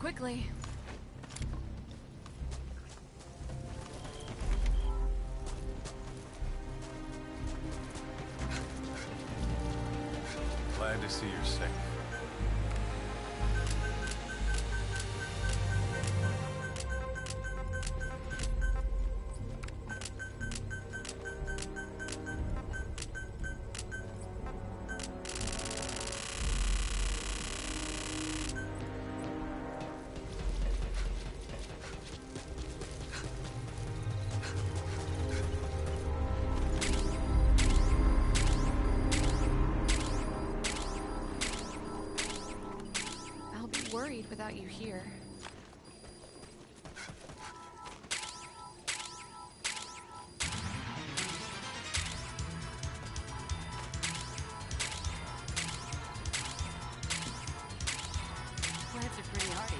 quickly. Glad to see you're safe. Worried without you here. Plants are pretty hardy.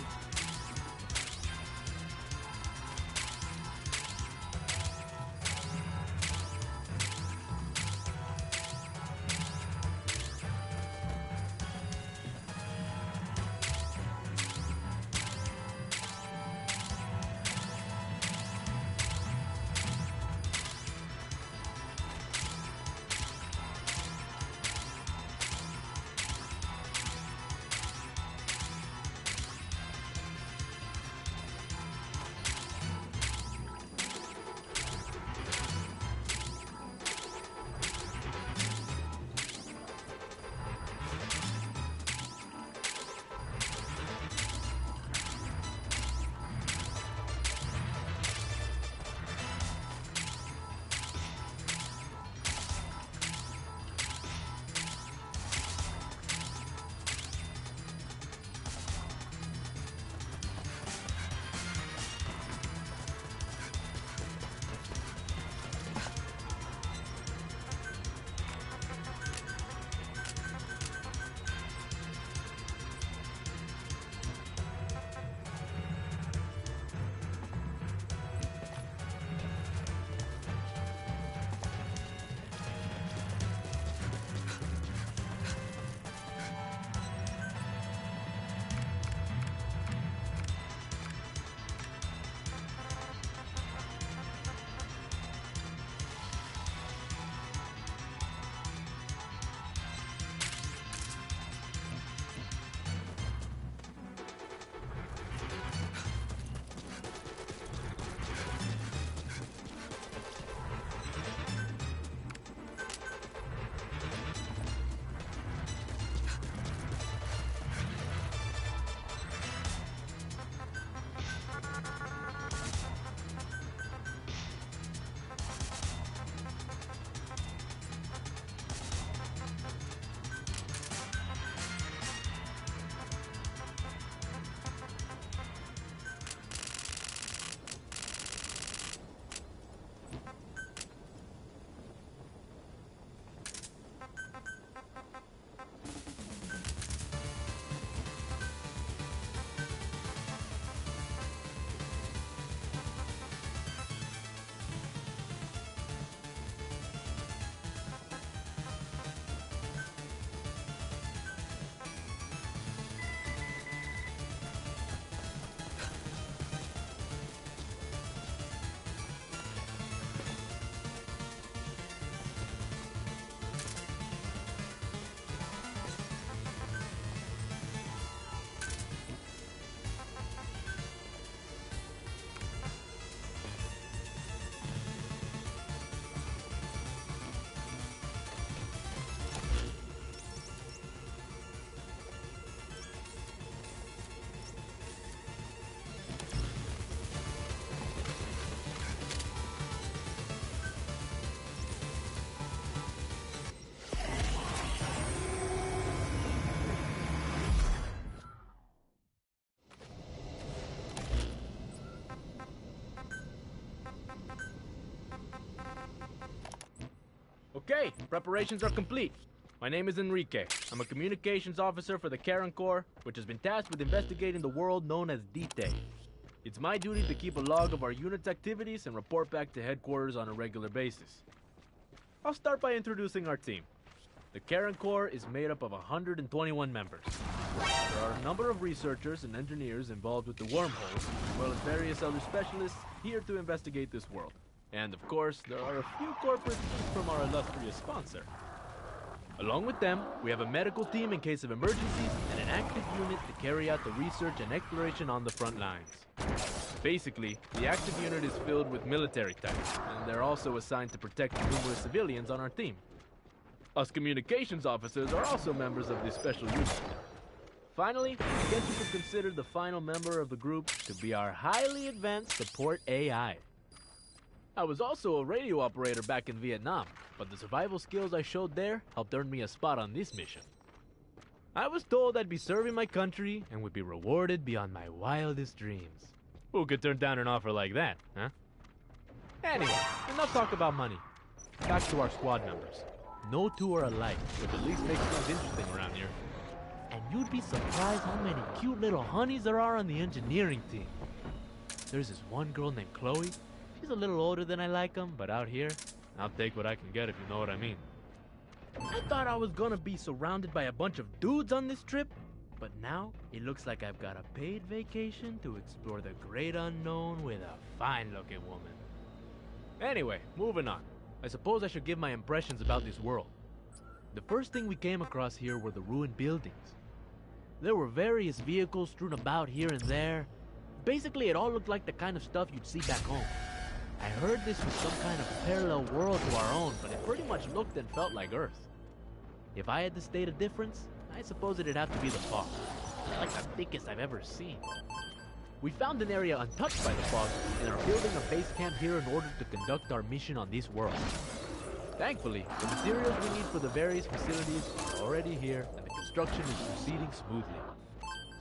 Okay, preparations are complete. My name is Enrique. I'm a communications officer for the Karen Corps, which has been tasked with investigating the world known as D-Day. It's my duty to keep a log of our unit's activities and report back to headquarters on a regular basis. I'll start by introducing our team. The Karen Corps is made up of 121 members. There are a number of researchers and engineers involved with the wormholes, as well as various other specialists here to investigate this world. And of course, there are a few corporate geeks from our illustrious sponsor. Along with them, we have a medical team in case of emergencies and an active unit to carry out the research and exploration on the front lines. Basically, the active unit is filled with military types, and they're also assigned to protect the numerous civilians on our team. Us communications officers are also members of this special unit. Finally, I guess you could consider the final member of the group to be our highly advanced support AI. I was also a radio operator back in Vietnam, but the survival skills I showed there helped earn me a spot on this mission. I was told I'd be serving my country and would be rewarded beyond my wildest dreams. Who could turn down an offer like that, huh? Anyway, enough talk about money. Back to our squad members. No two are alike, which at least makes things interesting around here. And you'd be surprised how many cute little honeys there are on the engineering team. There's this one girl named Chloe. She's a little older than I like them, but out here, I'll take what I can get if you know what I mean. I thought I was gonna be surrounded by a bunch of dudes on this trip, but now it looks like I've got a paid vacation to explore the great unknown with a fine-looking woman. Anyway, moving on. I suppose I should give my impressions about this world. The first thing we came across here were the ruined buildings. There were various vehicles strewn about here and there. Basically, it all looked like the kind of stuff you'd see back home. I heard this was some kind of parallel world to our own, but it pretty much looked and felt like Earth. If I had to state a difference, I suppose it'd have to be the fog. Like the thickest I've ever seen. We found an area untouched by the fog and are building a base camp here in order to conduct our mission on this world. Thankfully, the materials we need for the various facilities are already here and the construction is proceeding smoothly.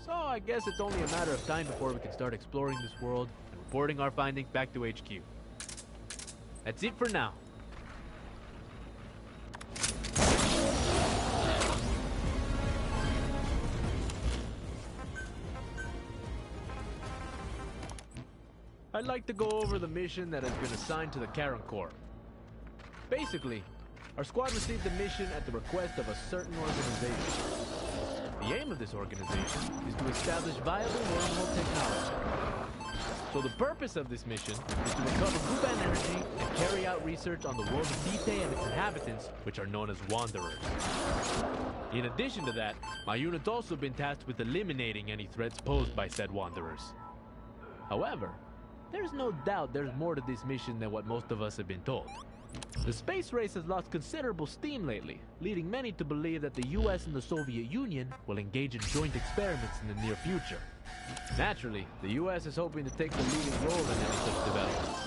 So I guess it's only a matter of time before we can start exploring this world and reporting our findings back to HQ. That's it for now. I'd like to go over the mission that has been assigned to the Karen Corps. Basically, our squad received a mission at the request of a certain organization. The aim of this organization is to establish viable wormhole technology. So the purpose of this mission is to recover Kuban energy and carry out research on the world of Dite and its inhabitants, which are known as Wanderers. In addition to that, my unit's also been tasked with eliminating any threats posed by said Wanderers. However, there's no doubt there's more to this mission than what most of us have been told. The space race has lost considerable steam lately, leading many to believe that the US and the Soviet Union will engage in joint experiments in the near future. Naturally, the US is hoping to take the leading role in any such developments.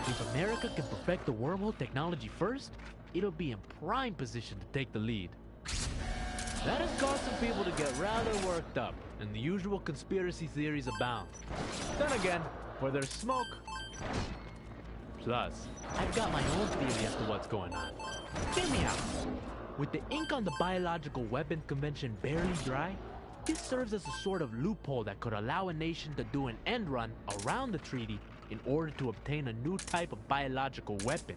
If America can perfect the wormhole technology first, it'll be in prime position to take the lead. That has caused some people to get rather worked up, and the usual conspiracy theories abound. Then again, where there's smoke... Plus, I've got my own theory as to what's going on. Hear me out. With the ink on the biological weapon convention barely dry, this serves as a sort of loophole that could allow a nation to do an end run around the treaty in order to obtain a new type of biological weapon.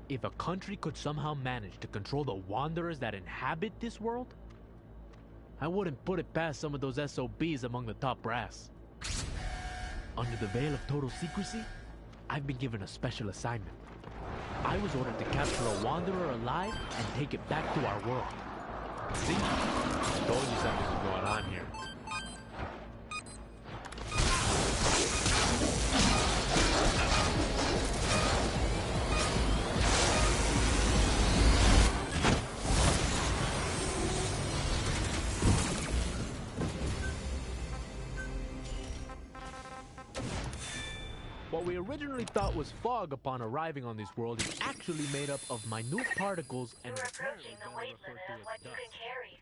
If a country could somehow manage to control the wanderers that inhabit this world, I wouldn't put it past some of those SOBs among the top brass. Under the veil of total secrecy, I've been given a special assignment. I was ordered to capture a wanderer alive and take it back to our world. See? I told you something was going on here. What we originally thought was fog upon arriving on this world is actually made up of minute particles and You're approaching the weight limit of what you can carry.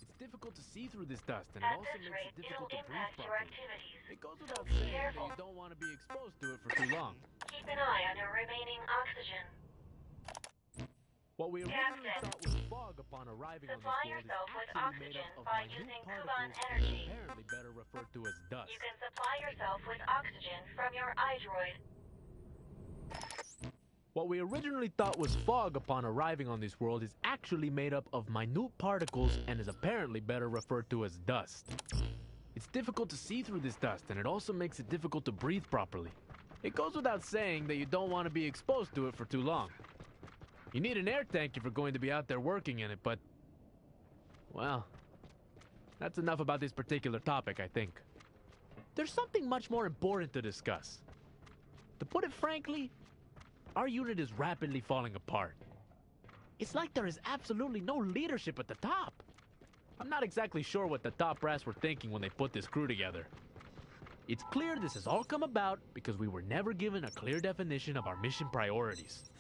It's difficult to see through this dust, and it At also this makes rate, it difficult it'll to breathe impact your properly. activities. It goes So without be saying that careful. you don't want to be exposed to it for too long. Keep an eye on your remaining oxygen. What we originally Captain, thought was fog upon arriving on this supply world yourself is with actually made oxygen up of by minute using particles, Kuban energy. apparently better referred to as dust. You can supply yourself with oxygen from your iDroid. What we originally thought was fog upon arriving on this world is actually made up of minute particles and is apparently better referred to as dust. It's difficult to see through this dust, and it also makes it difficult to breathe properly. It goes without saying that you don't want to be exposed to it for too long. You need an air tank if you're going to be out there working in it, but... well, that's enough about this particular topic, I think. There's something much more important to discuss. To put it frankly, our unit is rapidly falling apart. It's like there is absolutely no leadership at the top. I'm not exactly sure what the top brass were thinking when they put this crew together. It's clear this has all come about because we were never given a clear definition of our mission priorities.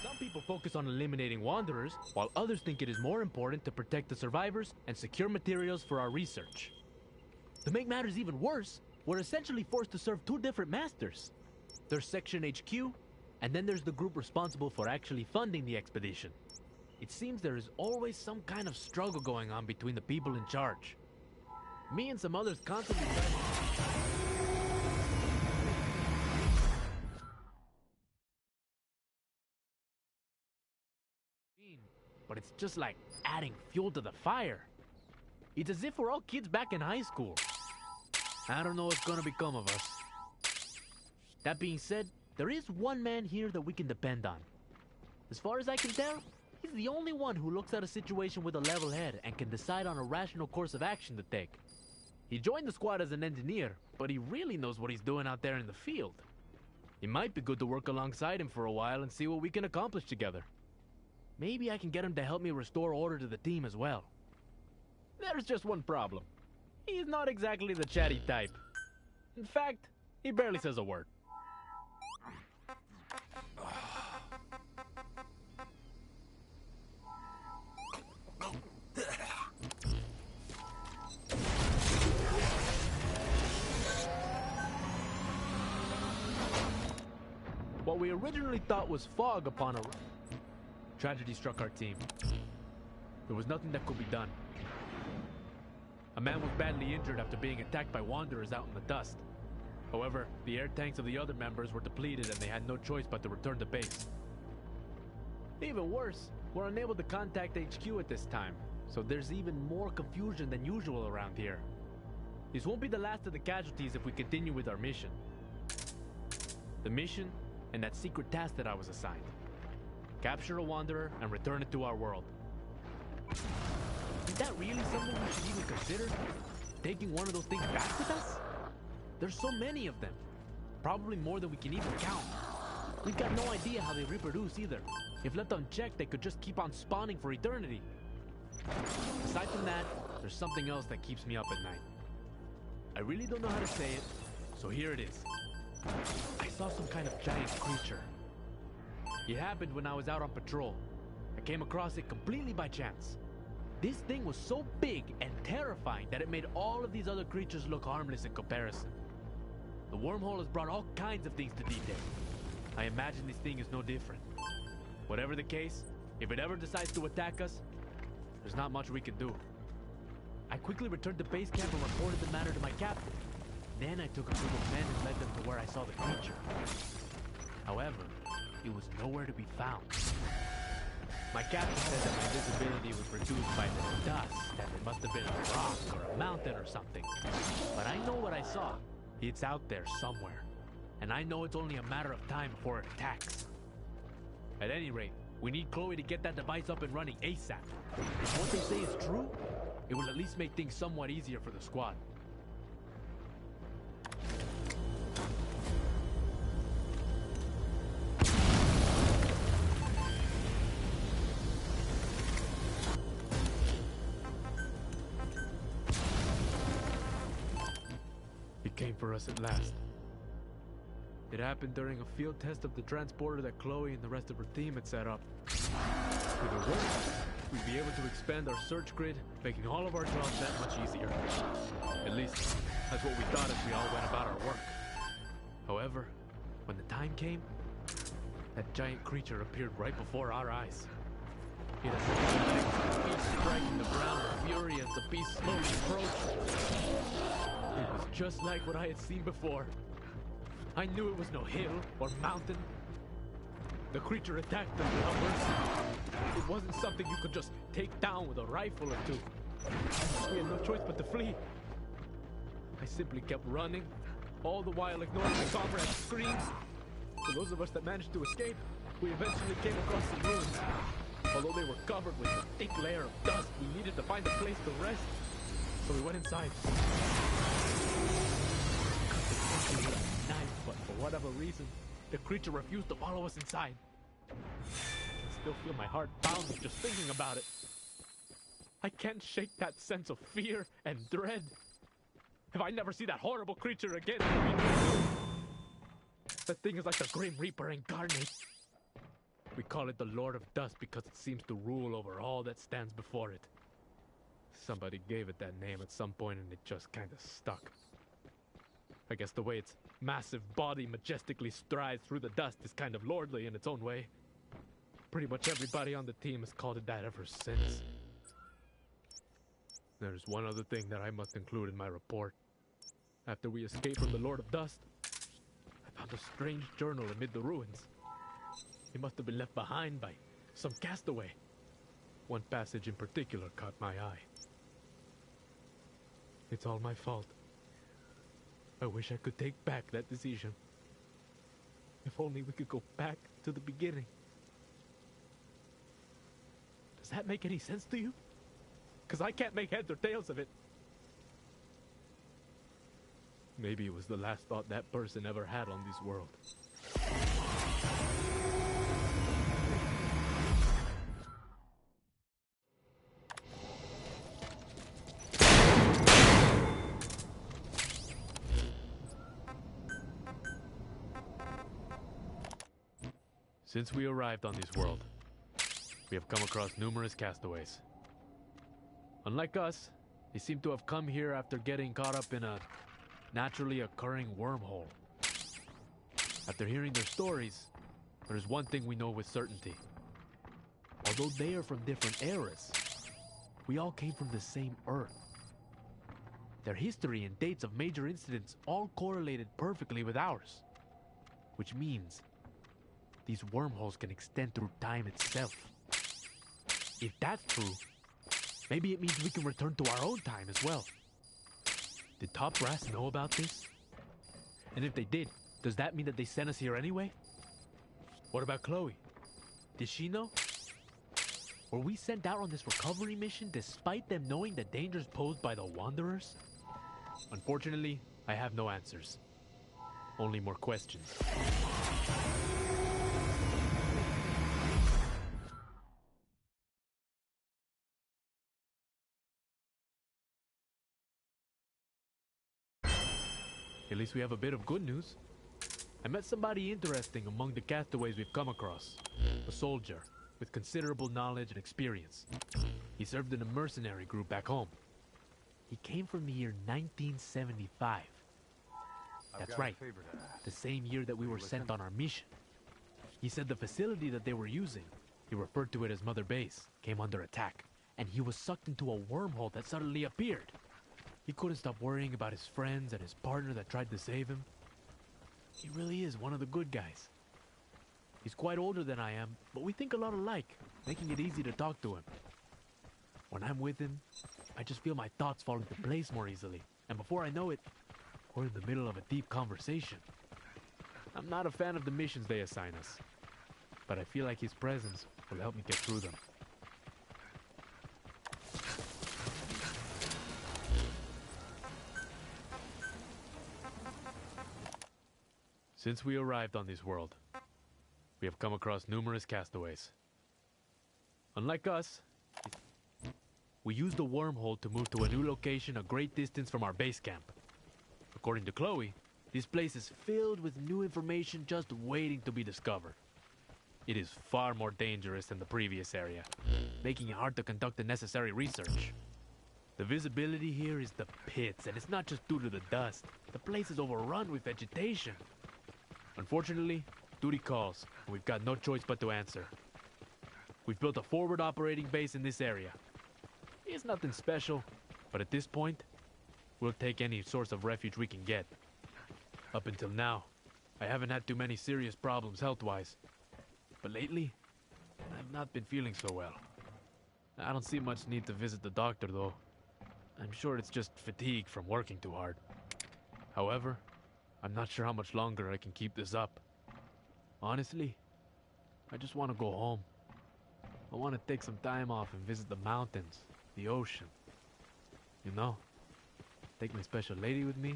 Some people focus on eliminating wanderers, while others think it is more important to protect the survivors and secure materials for our research. To make matters even worse, we're essentially forced to serve two different masters. There's Section HQ, and then there's the group responsible for actually funding the expedition. It seems there is always some kind of struggle going on between the people in charge. Me and some others constantly try to... but it's just like adding fuel to the fire. It's as if we're all kids back in high school. I don't know what's gonna become of us. That being said, there is one man here that we can depend on. As far as I can tell, he's the only one who looks at a situation with a level head and can decide on a rational course of action to take. He joined the squad as an engineer, but he really knows what he's doing out there in the field. It might be good to work alongside him for a while and see what we can accomplish together. Maybe I can get him to help me restore order to the team as well. There's just one problem. He's not exactly the chatty type. In fact, he barely says a word. What we originally thought was fog upon a... tragedy struck our team. There was nothing that could be done. A man was badly injured after being attacked by wanderers out in the dust. However, the air tanks of the other members were depleted and they had no choice but to return to base. Even worse, we're unable to contact HQ at this time, so there's even more confusion than usual around here. This won't be the last of the casualties if we continue with our mission. The mission and that secret task that I was assigned. Capture a wanderer and return it to our world. Is that really something we should even consider? Taking one of those things back with us? There's so many of them. Probably more than we can even count. We've got no idea how they reproduce either. If left unchecked, they could just keep on spawning for eternity. Aside from that, there's something else that keeps me up at night. I really don't know how to say it, so here it is. I saw some kind of giant creature. It happened when I was out on patrol. I came across it completely by chance. This thing was so big and terrifying that it made all of these other creatures look harmless in comparison. The wormhole has brought all kinds of things to D-Day. I imagine this thing is no different. Whatever the case, if it ever decides to attack us, there's not much we can do. I quickly returned to base camp and reported the matter to my captain. Then I took a group of men and led them to where I saw the creature. However, it was nowhere to be found. My captain said that my visibility was reduced by the dust, that it must have been a rock or a mountain or something. But I know what I saw. It's out there somewhere. And I know it's only a matter of time before it attacks. At any rate, we need Chloe to get that device up and running ASAP. If what they say is true, it will at least make things somewhat easier for the squad. It came for us at last. It happened during a field test of the transporter that Chloe and the rest of her team had set up. If it worked, we'd be able to expand our search grid, making all of our jobs that much easier. At least, that's what we thought as we all went about our work. However, when the time came, that giant creature appeared right before our eyes. It had a beast striking the ground with fury as the beast slowly approached. It was just like what I had seen before. I knew it was no hill or mountain. The creature attacked us without mercy. It wasn't something you could just take down with a rifle or two. We had no choice but to flee. I simply kept running, all the while ignoring my comrades' screams. For those of us that managed to escape, we eventually came across some ruins. Although they were covered with a thick layer of dust, we needed to find a place to rest. So we went inside. Cut the with a knife, but for whatever reason, the creature refused to follow us inside. I can still feel my heart pounding just thinking about it. I can't shake that sense of fear and dread. If I never see that horrible creature again, that thing is like the Grim Reaper incarnate. We call it the Lord of Dust because it seems to rule over all that stands before it. Somebody gave it that name at some point and it just kind of stuck. I guess the way its massive body majestically strides through the dust is kind of lordly in its own way. Pretty much everybody on the team has called it that ever since. There's one other thing that I must include in my report. After we escaped from the Lord of Dust, I found a strange journal amid the ruins. It must have been left behind by some castaway. One passage in particular caught my eye. It's all my fault. I wish I could take back that decision. If only we could go back to the beginning. Does that make any sense to you? Because I can't make heads or tails of it. Maybe it was the last thought that person ever had on this world. Since we arrived on this world, we have come across numerous castaways. Unlike us, they seem to have come here after getting caught up in a naturally occurring wormhole. After hearing their stories, there's one thing we know with certainty. Although they are from different eras, we all came from the same Earth. Their history and dates of major incidents all correlated perfectly with ours, which means these wormholes can extend through time itself. If that's true, maybe it means we can return to our own time as well. Did Top Brass know about this? And if they did, does that mean that they sent us here anyway? What about Chloe? Did she know? Were we sent out on this recovery mission despite them knowing the dangers posed by the Wanderers? Unfortunately, I have no answers. Only more questions. At least we have a bit of good news. I met somebody interesting among the castaways we've come across. A soldier with considerable knowledge and experience. He served in a mercenary group back home. He came from the year 1975. That's right, the same year that we were sent on our mission. He said the facility that they were using, he referred to it as Mother Base, came under attack, and he was sucked into a wormhole that suddenly appeared. He couldn't stop worrying about his friends and his partner that tried to save him. He really is one of the good guys. He's quite older than I am, but we think a lot alike, making it easy to talk to him. When I'm with him, I just feel my thoughts fall into place more easily, and before I know it, we're in the middle of a deep conversation. I'm not a fan of the missions they assign us, but I feel like his presence will help me get through them. Since we arrived on this world, we have come across numerous castaways. Unlike us, we used a wormhole to move to a new location a great distance from our base camp. According to Chloe, this place is filled with new information just waiting to be discovered. It is far more dangerous than the previous area, making it hard to conduct the necessary research. The visibility here is the pits, and it's not just due to the dust. The place is overrun with vegetation. Unfortunately, duty calls, and we've got no choice but to answer. We've built a forward operating base in this area. It's nothing special, but at this point, we'll take any source of refuge we can get. Up until now, I haven't had too many serious problems health-wise. But lately, I've not been feeling so well. I don't see much need to visit the doctor, though. I'm sure it's just fatigue from working too hard. However, I'm not sure how much longer I can keep this up. Honestly, I just want to go home. I want to take some time off and visit the mountains, the ocean. You know, take my special lady with me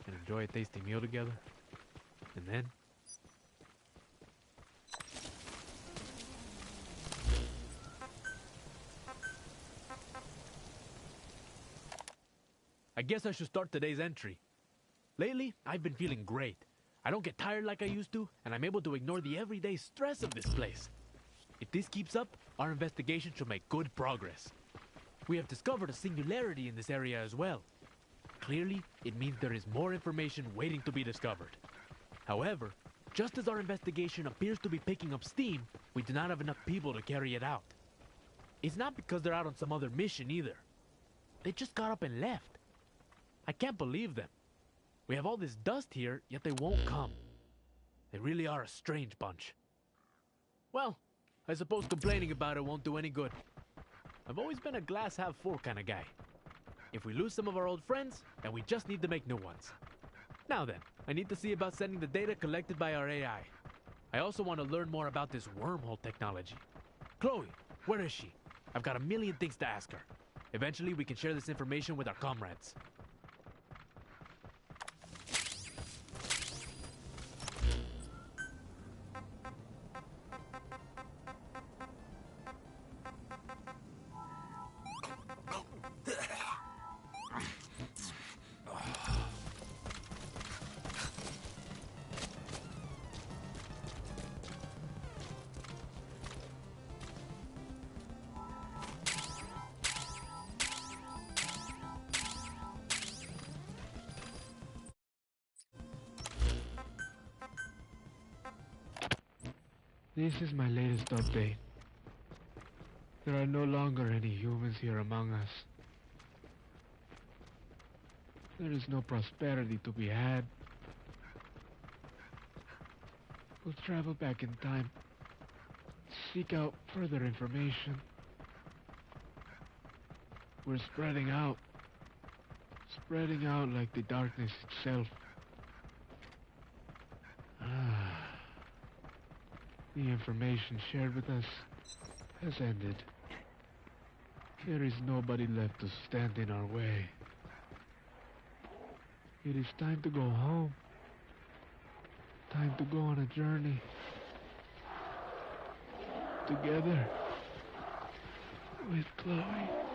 and enjoy a tasty meal together. And then... I guess I should start today's entry. Lately, I've been feeling great. I don't get tired like I used to, and I'm able to ignore the everyday stress of this place. If this keeps up, our investigation should make good progress. We have discovered a singularity in this area as well. Clearly, it means there is more information waiting to be discovered. However, just as our investigation appears to be picking up steam, we do not have enough people to carry it out. It's not because they're out on some other mission either. They just got up and left. I can't believe them. We have all this dust here, yet they won't come. They really are a strange bunch. Well, I suppose complaining about it won't do any good. I've always been a glass-half-full kind of guy. If we lose some of our old friends, then we just need to make new ones. Now then, I need to see about sending the data collected by our AI. I also want to learn more about this wormhole technology. Chloe, where is she? I've got a million things to ask her. Eventually, we can share this information with our comrades. This is my latest update. There are no longer any humans here among us. There is no prosperity to be had. We'll travel back in time, seek out further information. We're spreading out like the darkness itself. The information shared with us has ended. There is nobody left to stand in our way. It is time to go home. Time to go on a journey. Together with Chloe.